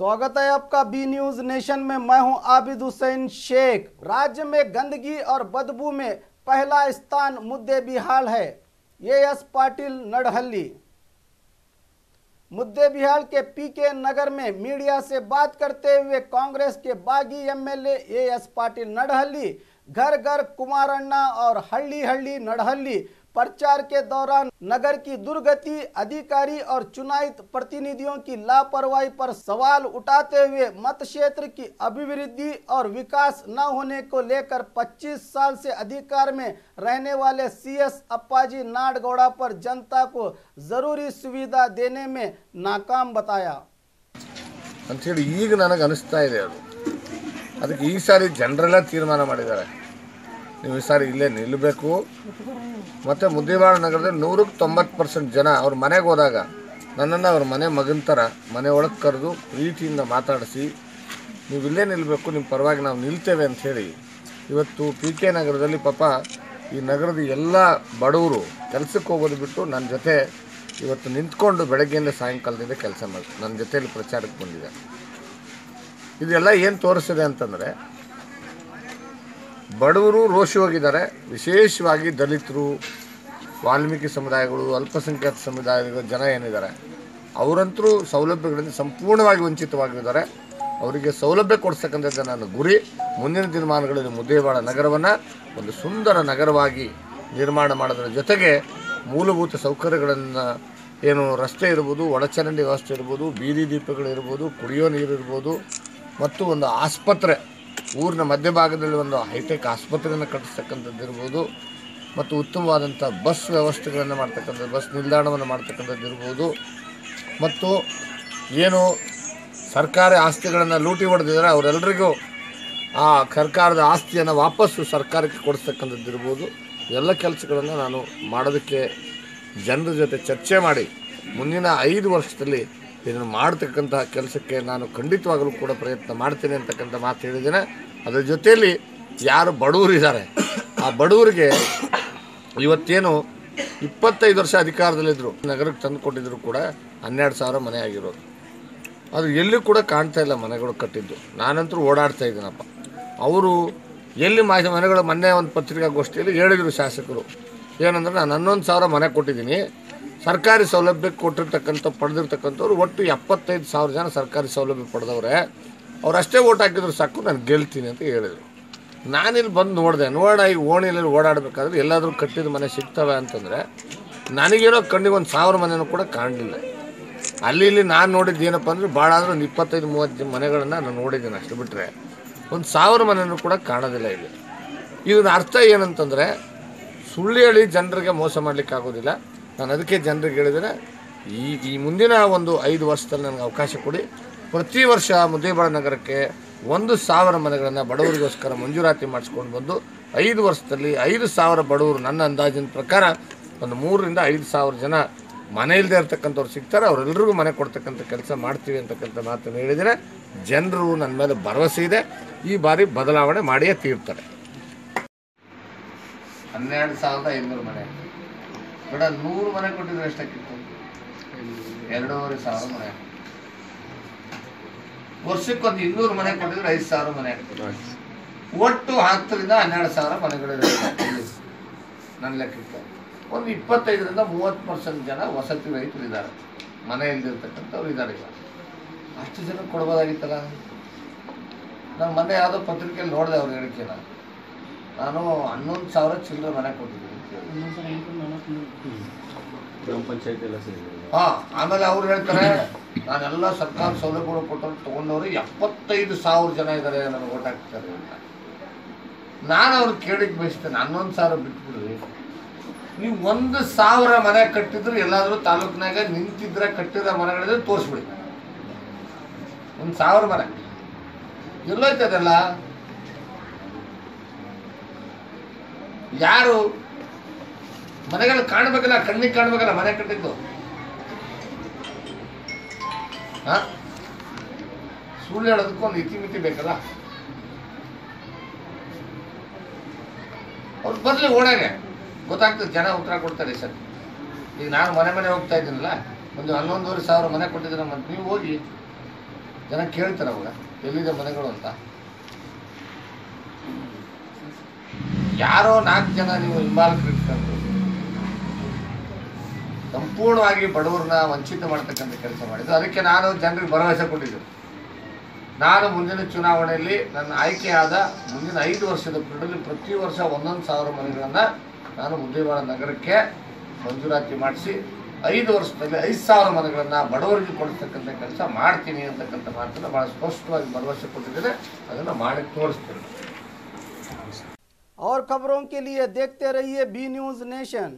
स्वागत है आपका बी न्यूज नेशन में। मैं हूं आबिद हुसैन शेख। राज्य में गंदगी और बदबू में पहला स्थान मुद्देबिहाल है। एएस पाटिल नडहल्ली। मुद्देबिहाल के पीके नगर में मीडिया से बात करते हुए कांग्रेस के बागी एमएलए एएस पाटिल नडहल्ली घर घर कुमारण्णा और हल्ली हल्ली नडहल्ली प्रचार के दौरान नगर की दुर्गति, अधिकारी और चुनायित प्रतिनिधियों की लापरवाही पर सवाल उठाते हुए मत क्षेत्र की अभिवृद्धि और विकास न होने को लेकर 25 साल से अधिकार में रहने वाले सीएस अप्पाजी नाडगौड़ा पर जनता को जरूरी सुविधा देने में नाकाम बताया। ಅಂತೇಳಿ ಈಗ ನನಗೆ ಅನಿಸ್ತಾ ಇದೆ ಅದಕ್ಕೆ ಈ ಸಾರಿ ಜನರೆಲ್ಲ ತೀರ್ಮಾನ ಮಾಡಿದ್ದಾರೆ, ನೀವು ಈ ಸಾರಿ ಇಲ್ಲೇ ನಿಲ್ಲಬೇಕು. ಮತ್ತು ಮುದ್ದೇಬಿಹಾಳ ನಗರದಲ್ಲಿ 190% ಜನ ಅವ್ರ ಮನೆಗೆ ಹೋದಾಗ ನನ್ನನ್ನು ಅವ್ರ ಮನೆ ಮಗನ ಥರ ಮನೆ ಒಳಗೆ ಕರೆದು ಪ್ರೀತಿಯಿಂದ ಮಾತಾಡಿಸಿ ನೀವು ಇಲ್ಲೇ ನಿಲ್ಲಬೇಕು, ನಿಮ್ಮ ಪರವಾಗಿ ನಾವು ನಿಲ್ತೇವೆ ಅಂಥೇಳಿ ಇವತ್ತು PK ನಗರದಲ್ಲಿ ಪಾಪ ಈ ನಗರದ ಎಲ್ಲ ಬಡವರು ಕೆಲಸಕ್ಕೆ ಹೋಗೋದು ಬಿಟ್ಟು ನನ್ನ ಜೊತೆ ಇವತ್ತು ನಿಂತ್ಕೊಂಡು ಬೆಳಗ್ಗೆಯಿಂದ ಸಾಯಂಕಾಲದಿಂದ ಕೆಲಸ ಮಾಡಿ ನನ್ನ ಜೊತೆಯಲ್ಲಿ ಪ್ರಚಾರಕ್ಕೆ ಬಂದಿದೆ. ಇದೆಲ್ಲ ಏನು ತೋರಿಸಿದೆ ಅಂತಂದರೆ ಬಡವರು ರೋಷಿ ಹೋಗಿದ್ದಾರೆ. ವಿಶೇಷವಾಗಿ ದಲಿತರು, ವಾಲ್ಮೀಕಿ ಸಮುದಾಯಗಳು, ಅಲ್ಪಸಂಖ್ಯಾತ ಸಮುದಾಯದ ಜನ ಏನಿದ್ದಾರೆ ಅವರಂತರೂ ಸೌಲಭ್ಯಗಳಿಂದ ಸಂಪೂರ್ಣವಾಗಿ ವಂಚಿತವಾಗಿದ್ದಾರೆ. ಅವರಿಗೆ ಸೌಲಭ್ಯ ಕೊಡಿಸ್ತಕ್ಕಂಥದ್ದು ನನ್ನ ಗುರಿ. ಮುಂದಿನ ದಿನಮಾನಗಳಲ್ಲಿ ಮುದ್ದೇಬಿಹಾಳ ನಗರವನ್ನು ಒಂದು ಸುಂದರ ನಗರವಾಗಿ ನಿರ್ಮಾಣ ಮಾಡೋದ್ರ ಜೊತೆಗೆ ಮೂಲಭೂತ ಸೌಕರ್ಯಗಳನ್ನು ಏನು ರಸ್ತೆ ಇರ್ಬೋದು, ಒಳಚರಂಡಿ ವ್ಯವಸ್ಥೆ ಇರ್ಬೋದು, ಬೀದಿ ದೀಪಗಳಿರ್ಬೋದು, ಕುಡಿಯೋ ನೀರು ಇರ್ಬೋದು, ಮತ್ತು ಒಂದು ಆಸ್ಪತ್ರೆ, ಊರಿನ ಮಧ್ಯಭಾಗದಲ್ಲಿ ಒಂದು ಹೈಟೆಕ್ ಆಸ್ಪತ್ರೆಯನ್ನು ಕಟ್ಟಿಸ್ತಕ್ಕಂಥದ್ದು ಇರ್ಬೋದು, ಮತ್ತು ಉತ್ತಮವಾದಂಥ ಬಸ್ ವ್ಯವಸ್ಥೆಗಳನ್ನು ಮಾಡ್ತಕ್ಕಂಥದ್ದು, ಬಸ್ ನಿಲ್ದಾಣವನ್ನು ಮಾಡ್ತಕ್ಕಂಥದ್ದು ಇರ್ಬೋದು, ಮತ್ತು ಏನು ಸರ್ಕಾರಿ ಆಸ್ತಿಗಳನ್ನು ಲೂಟಿ ಹೊಡೆದಿದ್ದಾರೆ ಅವರೆಲ್ಲರಿಗೂ ಆ ಸರ್ಕಾರದ ಆಸ್ತಿಯನ್ನು ವಾಪಸ್ಸು ಸರ್ಕಾರಕ್ಕೆ ಕೊಡಿಸ್ತಕ್ಕಂಥದ್ದು ಇರ್ಬೋದು. ಎಲ್ಲ ಕೆಲಸಗಳನ್ನು ನಾನು ಮಾಡೋದಕ್ಕೆ ಜನರ ಜೊತೆ ಚರ್ಚೆ ಮಾಡಿ ಮುಂದಿನ 5 ವರ್ಷದಲ್ಲಿ ಇದನ್ನು ಮಾಡ್ತಕ್ಕಂಥ ಕೆಲಸಕ್ಕೆ ನಾನು ಖಂಡಿತವಾಗಲೂ ಕೂಡ ಪ್ರಯತ್ನ ಮಾಡ್ತೇನೆ ಅಂತಕ್ಕಂಥ ಮಾತು ಹೇಳಿದ್ದೇನೆ. ಅದರ ಜೊತೆಯಲ್ಲಿ ಯಾರು ಬಡವರು ಇದ್ದಾರೆ ಆ ಬಡವರಿಗೆ ಇವತ್ತೇನು 25 ವರ್ಷ ಅಧಿಕಾರದಲ್ಲಿದ್ದರು, ನಗರಕ್ಕೆ ತಂದು ಕೊಟ್ಟಿದ್ರು ಕೂಡ 12,000 ಮನೆ ಆಗಿರೋದು. ಅದು ಎಲ್ಲೂ ಕೂಡ ಕಾಣ್ತಾ ಇಲ್ಲ ಮನೆಗಳು ಕಟ್ಟಿದ್ದು. ನಾನಂತರೂ ಓಡಾಡ್ತಾ ಇದ್ದೀನಪ್ಪ. ಅವರು ಎಲ್ಲಿ ಮನೆಗಳು ಮೊನ್ನೆ ಒಂದು ಪತ್ರಿಕಾಗೋಷ್ಠಿಯಲ್ಲಿ ಹೇಳಿದರು ಶಾಸಕರು ಏನಂದ್ರೆ, ನಾನು 11,000 ಮನೆ ಕೊಟ್ಟಿದ್ದೀನಿ, ಸರ್ಕಾರಿ ಸೌಲಭ್ಯ ಪಡೆದಿರ್ತಕ್ಕಂಥವ್ರು ಒಟ್ಟು 75,000 ಜನ ಸರ್ಕಾರಿ ಸೌಲಭ್ಯ ಪಡೆದವ್ರೆ, ಅವರಷ್ಟೇ ಓಟ್ ಹಾಕಿದ್ರು ಸಾಕು ನಾನು ಗೆಲ್ತೀನಿ ಅಂತ ಹೇಳಿದರು. ನಾನಿಲ್ಲಿ ಬಂದು ನೋಡಿದೆ, ಈ ಓಣಿಯಲ್ಲಿ ಓಡಾಡಬೇಕಾದ್ರೆ ಎಲ್ಲಾದರೂ ಕಟ್ಟಿದ ಮನೆ ಸಿಗ್ತವೆ ಅಂತಂದರೆ ನನಗೇನೋ ಕಣ್ಣಿಗೆ ಒಂದು 1000 ಮನೆಯೂ ಕೂಡ ಕಾಣಲಿಲ್ಲ. ಅಲ್ಲಿ ಇಲ್ಲಿ ನಾನು ನೋಡಿದ್ದು ಏನಪ್ಪ ಅಂದರೆ ಭಾಳ ಆದರೂ ಒಂದು 25-30 ಮನೆಗಳನ್ನು ನಾನು ನೋಡಿದ್ದೀನಿ, ಅಷ್ಟು ಬಿಟ್ಟರೆ ಒಂದು 1000 ಮನೆಯೂ ಕೂಡ ಕಾಣೋದಿಲ್ಲ ಇಲ್ಲಿ. ಇದರ ಅರ್ಥ ಏನಂತಂದರೆ ಸುಳ್ಳು ಹೇಳಿ ಜನರಿಗೆ ಮೋಸ ಮಾಡಲಿಕ್ಕೆ ಆಗೋದಿಲ್ಲ. ನಾನು ಅದಕ್ಕೆ ಜನರಿಗೆ ಹೇಳಿದರೆ ಈ ಮುಂದಿನ ಒಂದು 5 ವರ್ಷದಲ್ಲಿ ನನಗೆ ಅವಕಾಶ ಕೊಡಿ. ಪ್ರತಿ ವರ್ಷ ಮುದ್ದೇಬಿಹಾಳ ನಗರಕ್ಕೆ 1,000 ಮನೆಗಳನ್ನು ಬಡವರಿಗೋಸ್ಕರ ಮಂಜೂರಾತಿ ಮಾಡಿಸ್ಕೊಂಡು ಬಂದು 5 ವರ್ಷದಲ್ಲಿ 5,000 ಬಡವರು, ನನ್ನ ಅಂದಾಜಿನ ಪ್ರಕಾರ ಒಂದು 3,000 ರಿಂದ 5,000 ಜನ ಮನೆ ಇಲ್ಲದೆ ಇರ್ತಕ್ಕಂಥವ್ರು ಸಿಗ್ತಾರೆ. ಅವರೆಲ್ಲರಿಗೂ ಮನೆ ಕೊಡ್ತಕ್ಕಂಥ ಕೆಲಸ ಮಾಡ್ತೀವಿ ಅಂತಕ್ಕಂಥ ಮಾತನ್ನು ಹೇಳಿದರೆ ಜನರು ನನ್ನ ಮೇಲೆ ಭರವಸೆ ಇದೆ. ಈ ಬಾರಿ ಬದಲಾವಣೆ ಮಾಡಿಯೇ ತೀರ್ತಾರೆ. 12,500 ಮನೆ ಬೇಡ, 100 ಮನೆ ಕೊಟ್ಟಿದ್ರೆ ಎಷ್ಟಾಗಿತ್ತು? 2,500 ಮನೆ. ವರ್ಷಕ್ಕೊಂದು 200 ಮನೆ ಕೊಟ್ಟಿದ್ರೆ 5,000 ಮನೆ ಆಗ್ತದೆ. ಒಟ್ಟು 10 ರಿಂದ 12,000 ಮನೆಗಳಿದೆ ನನ್ನ ಲೆಕ್ಕಕ್ಕೆ. ಒಂದು 25 ರಿಂದ 30% ಜನ ವಸತಿ ರಹಿತರು ಇದ್ದಾರೆ, ಮನೆ ಇಲ್ದಿರ್ತಕ್ಕಂಥವ್ರು ಇದ್ದಾರೆ. ಈಗ ಅಷ್ಟು ಜನ ಕೊಡ್ಬೋದಾಗಿತ್ತಲ್ಲ. ನಾನು ಮೊನ್ನೆ ಯಾವುದೋ ಪತ್ರಿಕೆಯಲ್ಲಿ ನೋಡಿದೆ ಅವ್ರ ಹೇಳಿಕೆನ, ನಾನು 11,000 ಚಿಲ್ಲರೆ ಮನೆ ಕೊಟ್ಟಿದ್ದೀನಿ. ಗ್ರಾಮ ಪಂಚಾಯತ್ ಎಲ್ಲ ಸರಿ. ಆಮೇಲೆ ಅವ್ರು ಹೇಳ್ತಾರೆ ನಾನೆಲ್ಲ ಸರ್ಕಾರ ಸೌಲಭ್ಯಗಳು ಕೊಟ್ಟವ್ರು ತೊಗೊಂಡವ್ರು 75,000 ಜನ ಇದ್ದಾರೆ ನನಗೆ ಓಟ್ ಹಾಕ್ತಾರೆ ಅಂತ. ನಾನು ಅವ್ರಿಗೆ ಕೇಳಿಕ್ಕೆ ಬಯಸ್ತೇನೆ, 11,000 ಬಿಟ್ಬಿಡ್ರಿ, ನೀವು 1,000 ಮನೆ ಕಟ್ಟಿದ್ರು ಎಲ್ಲಾದರೂ ತಾಲೂಕಿನಾಗ ನಿಂತಿದ್ರೆ ಕಟ್ಟಿರೋ ಮನೆಗಳಿದ್ರೆ ತೋರಿಸ್ಬಿಡಿ. 1,000 ಮನೆ ಎಲ್ಲೋಯ್ತದೆಲ್ಲ? ಯಾರು ಮನೆಗಳು ಕಾಣಬೇಕಲ್ಲ, ಕಣ್ಣಿಗೆ ಕಾಣಬೇಕಲ್ಲ ಮನೆ ಕಟ್ಟಿದ್ದು. ಸುಳ್ಳು ಹೇಳೋದಕ್ಕೂ ಒಂದು ಇತಿಮಿತಿ ಬೇಕಲ್ಲ. ಅವ್ರು ಬರ್ಲಿ ಓಡಾಗೆ, ಗೊತ್ತಾಗ್ತದೆ, ಜನ ಉತ್ತರ ಕೊಡ್ತಾರೆ. ಸರ್ ಈಗ ನಾನು ಮನೆ ಹೋಗ್ತಾ ಇದ್ದೀನಲ್ಲ, ಒಂದು 11,500 ಮನೆ ಕೊಟ್ಟಿದ್ರೆ ಮತ್ತೆ ನೀವು ಹೋಗಿ ಜನ ಕೇಳ್ತಾರೆ ಅವಾಗ ಎಲ್ಲಿದೆ ಮನೆಗಳು ಅಂತ. ಯಾರೋ 4 ಜನ ನೀವು ಹಿಂಬಾಲಕರು ಇಟ್ಕೊಂಡು ಸಂಪೂರ್ಣವಾಗಿ ಬಡವರನ್ನ ವಂಚಿತ ಮಾಡ್ತಕ್ಕಂಥ ಕೆಲಸ ಮಾಡಿದ್ದು. ಅದಕ್ಕೆ ನಾನು ಜನರಿಗೆ ಭರವಸೆ ಕೊಟ್ಟಿದ್ದೆ, ನಾನು ಮುಂದಿನ ಚುನಾವಣೆಯಲ್ಲಿ ನನ್ನ ಆಯ್ಕೆಯಾದ ಮುಂದಿನ 5 ವರ್ಷದ ಪೀರಿಯಡ್ನಲ್ಲಿ ಪ್ರತಿ ವರ್ಷ 1,000 ಮನೆಗಳನ್ನು ನಾನು ಮುದ್ದೇಬಿಹಾಳ ನಗರಕ್ಕೆ ಮಂಜೂರಾತಿ ಮಾಡಿಸಿ 5 ವರ್ಷದಲ್ಲಿ 5,000 ಮನೆಗಳನ್ನು ಬಡವರಿಗೆ ಕೊಡ್ತಕ್ಕಂಥ ಕೆಲಸ ಮಾಡ್ತೀನಿ ಅಂತಕ್ಕಂಥ ಮಾತನ್ನು ಭಾಳ ಸ್ಪಷ್ಟವಾಗಿ ಭರವಸೆ ಕೊಟ್ಟಿದ್ದೇನೆ. ಅದನ್ನು ಮಾಡಿ ತೋರಿಸ್ತೀನಿ. और खबरों के लिए देखते रहिए बी न्यूज़ नेशन।